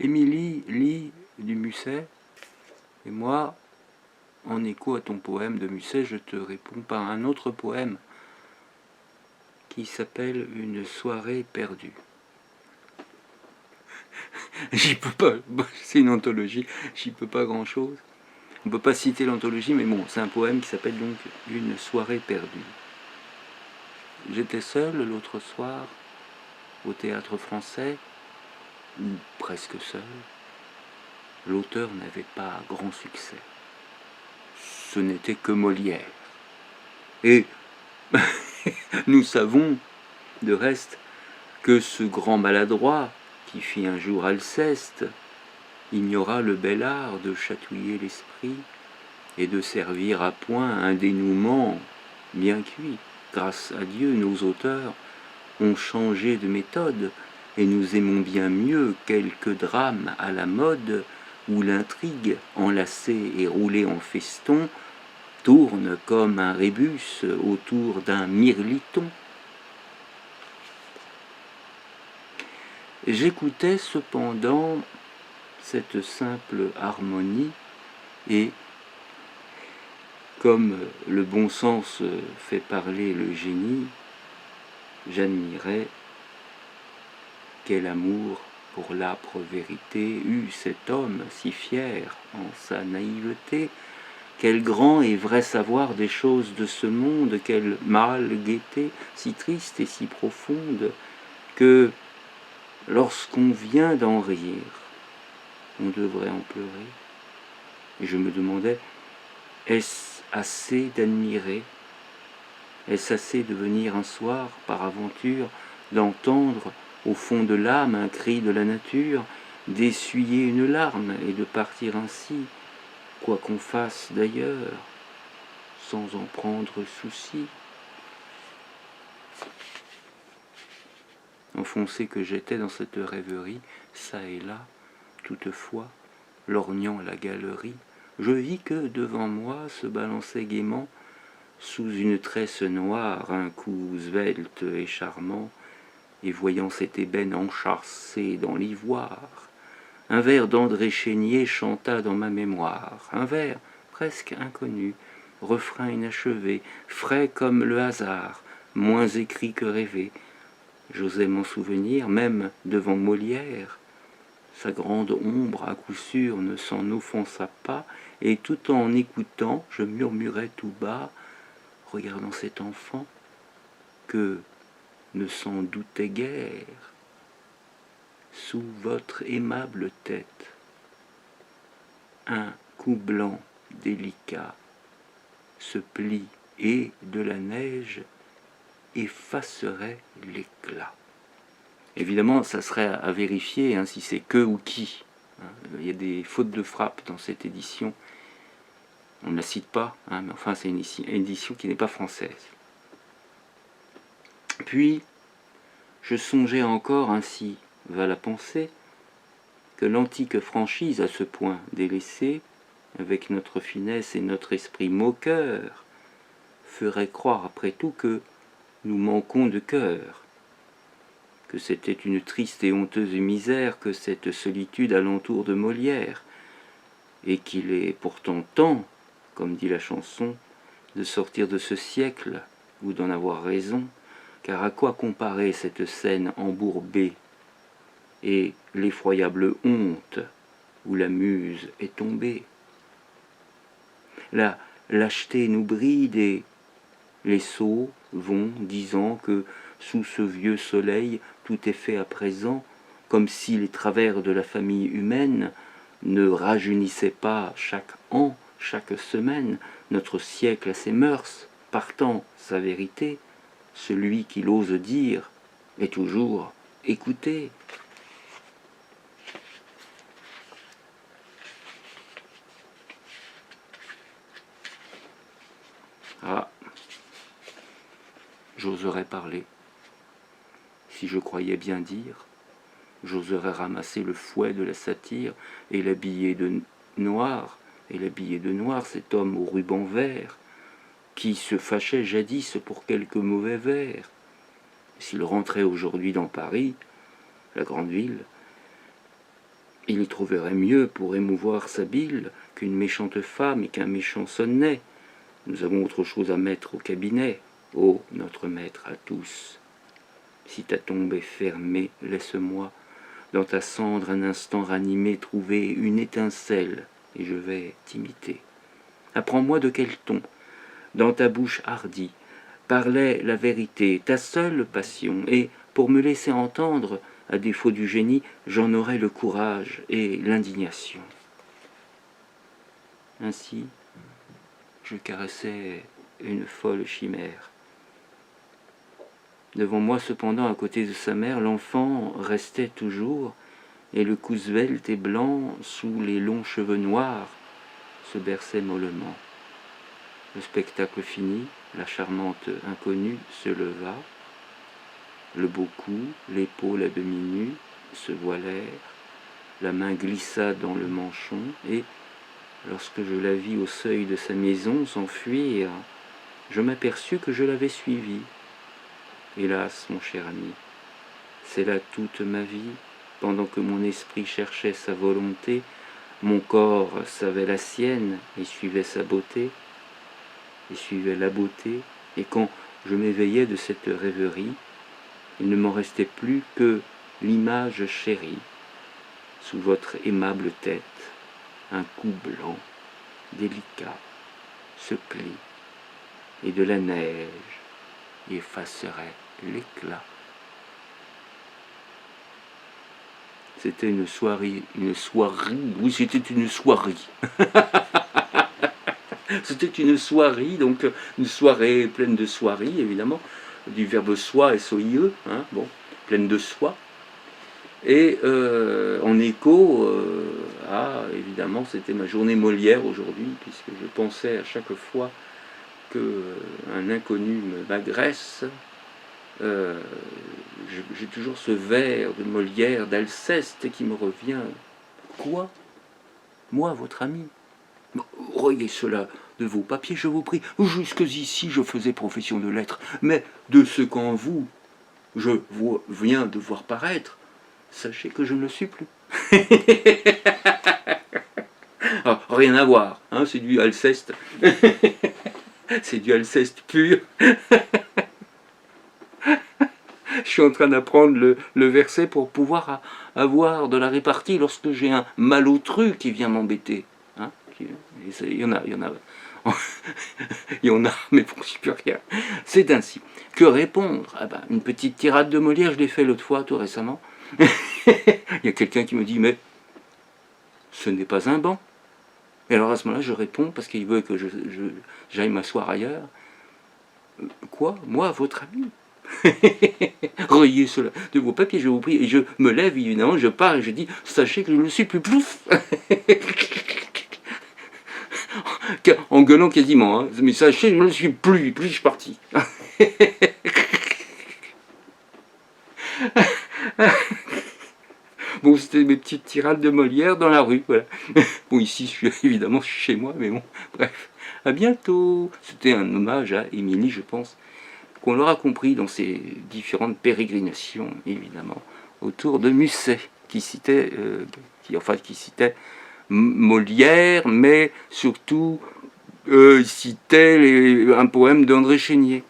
Émilie lit du Musset, et moi, en écho à ton poème de Musset, je te réponds par un autre poème qui s'appelle Une soirée perdue. J'y peux pas, c'est une anthologie, j'y peux pas grand-chose. On ne peut pas citer l'anthologie, mais bon, c'est un poème qui s'appelle donc Une soirée perdue. J'étais seul l'autre soir au Théâtre Français, ou presque seul. L'auteur n'avait pas grand succès. Ce n'était que Molière. Et nous savons, de reste, que ce grand maladroit, qui fit un jour Alceste, ignora le bel art de chatouiller l'esprit et de servir à point un dénouement bien cuit. Grâce à Dieu, nos auteurs ont changé de méthode et nous aimons bien mieux quelques drames à la mode où l'intrigue, enlacée et roulée en feston, tourne comme un rébus autour d'un mirliton. J'écoutais cependant cette simple harmonie et, comme le bon sens fait parler le génie, j'admirais quel amour pour l'âpre vérité eut cet homme si fier en sa naïveté, quel grand et vrai savoir des choses de ce monde, quelle mâle gaieté si triste et si profonde, que lorsqu'on vient d'en rire, on devrait en pleurer. Et je me demandais, est-ce assez d'admirer? Est-ce assez de venir un soir, par aventure, d'entendre au fond de l'âme un cri de la nature, d'essuyer une larme et de partir ainsi, quoi qu'on fasse d'ailleurs, sans en prendre souci? Enfoncé que j'étais dans cette rêverie, çà et là, toutefois, lorgnant la galerie, je vis que devant moi se balançait gaiement, sous une tresse noire, un cou svelte et charmant, et voyant cette ébène enchâssée dans l'ivoire, un vers d'André Chénier chanta dans ma mémoire, un vers presque inconnu, refrain inachevé, frais comme le hasard, moins écrit que rêvé. J'osais m'en souvenir, même devant Molière. Sa grande ombre, à coup sûr, ne s'en offensa pas, et tout en écoutant, je murmurais tout bas, regardant cet enfant, que ne s'en doutait guère, sous votre aimable tête, un cou blanc délicat se plie et de la neige effacerait l'éclat. Évidemment, ça serait à vérifier hein, si c'est que ou qui. Il y a des fautes de frappe dans cette édition. On ne la cite pas, hein, mais enfin c'est une édition qui n'est pas française. Puis, je songeais encore, ainsi va la pensée, que l'antique franchise à ce point délaissée, avec notre finesse et notre esprit moqueur, ferait croire après tout que nous manquons de cœur, que c'était une triste et honteuse misère que cette solitude alentour de Molière, et qu'il est pourtant temps, comme dit la chanson, de sortir de ce siècle ou d'en avoir raison, car à quoi comparer cette scène embourbée et l'effroyable honte où la muse est tombée? La lâcheté nous bride et les sots vont disant que sous ce vieux soleil tout est fait à présent, comme si les travers de la famille humaine ne rajeunissaient pas chaque an, chaque semaine, notre siècle à ses mœurs, partant sa vérité, celui qui l'ose dire est toujours écouté. Ah, j'oserais parler. Si je croyais bien dire, j'oserais ramasser le fouet de la satire et l'habiller de noir, cet homme au ruban vert, qui se fâchait jadis pour quelques mauvais vers. S'il rentrait aujourd'hui dans Paris, la grande ville, Il y trouverait mieux pour émouvoir sa bile qu'une méchante femme et qu'un méchant sonnet. Nous avons autre chose à mettre au cabinet. Ô notre maître à tous, si ta tombe est fermée, laisse-moi, dans ta cendre un instant ranimé, trouver une étincelle, et je vais t'imiter. Apprends-moi de quel ton, dans ta bouche hardie, parlait la vérité, ta seule passion, et pour me laisser entendre, à défaut du génie, j'en aurai le courage et l'indignation. Ainsi, je caressais une folle chimère. Devant moi, cependant, à côté de sa mère, l'enfant restait toujours, et le cou svelte et blanc, sous les longs cheveux noirs, se berçait mollement. Le spectacle fini, la charmante inconnue se leva. Le beau cou, l'épaule à demi nue, se voilèrent, la main glissa dans le manchon, et, lorsque je la vis au seuil de sa maison s'enfuir, je m'aperçus que je l'avais suivie. Hélas, mon cher ami, c'est là toute ma vie, pendant que mon esprit cherchait sa volonté, mon corps savait la sienne et suivait sa beauté, et suivait la beauté, et quand je m'éveillais de cette rêverie, il ne m'en restait plus que l'image chérie, sous votre aimable tête, un cou blanc, délicat, se plie, et de la neige effacerait l'éclat. C'était une soirée, oui, c'était une soirée. C'était une soirée, donc une soirée pleine de soieries, évidemment, du verbe soi, S-O-I-E, hein, bon, pleine de soie. Et en écho à, évidemment, c'était ma journée Molière aujourd'hui, puisque je pensais à chaque fois qu'un inconnu m'agresse, j'ai toujours ce vers de Molière, d'Alceste qui me revient. Quoi? Moi, votre ami? Rayez cela de vos papiers, je vous prie. Jusqu'ici, je faisais profession de lettres, mais de ce qu'en vous, je viens de voir paraître, sachez que je ne le suis plus. Ah, rien à voir, hein, c'est du Alceste. C'est du Alceste pur. Je suis en train d'apprendre le verset pour pouvoir avoir de la répartie lorsque j'ai un malotru qui vient m'embêter. Hein, il y en a, mais bon, je ne peux rien. C'est ainsi. Que répondre? Ah ben, une petite tirade de Molière, je l'ai fait l'autre fois, tout récemment. Il y a quelqu'un qui me dit, mais ce n'est pas un banc. Et alors à ce moment-là, je réponds, parce qu'il veut que j'aille m'asseoir ailleurs. Quoi? Moi, votre ami? Rayez cela de vos papiers, je vous prie. Et je me lève, évidemment, je pars et je dis, sachez que je ne suis plus plouf. En gueulant quasiment, hein. Mais sachez que je ne suis plus, et puis je suis parti. Bon, c'était mes petites tirades de Molière dans la rue, voilà. Bon, ici, évidemment, je suis chez moi, mais bon, bref. À bientôt. C'était un hommage à Émilie, je pense, qu'on l'aura compris dans ses différentes pérégrinations, évidemment, autour de Musset, qui citait Molière, mais surtout citait un poème d'André Chénier.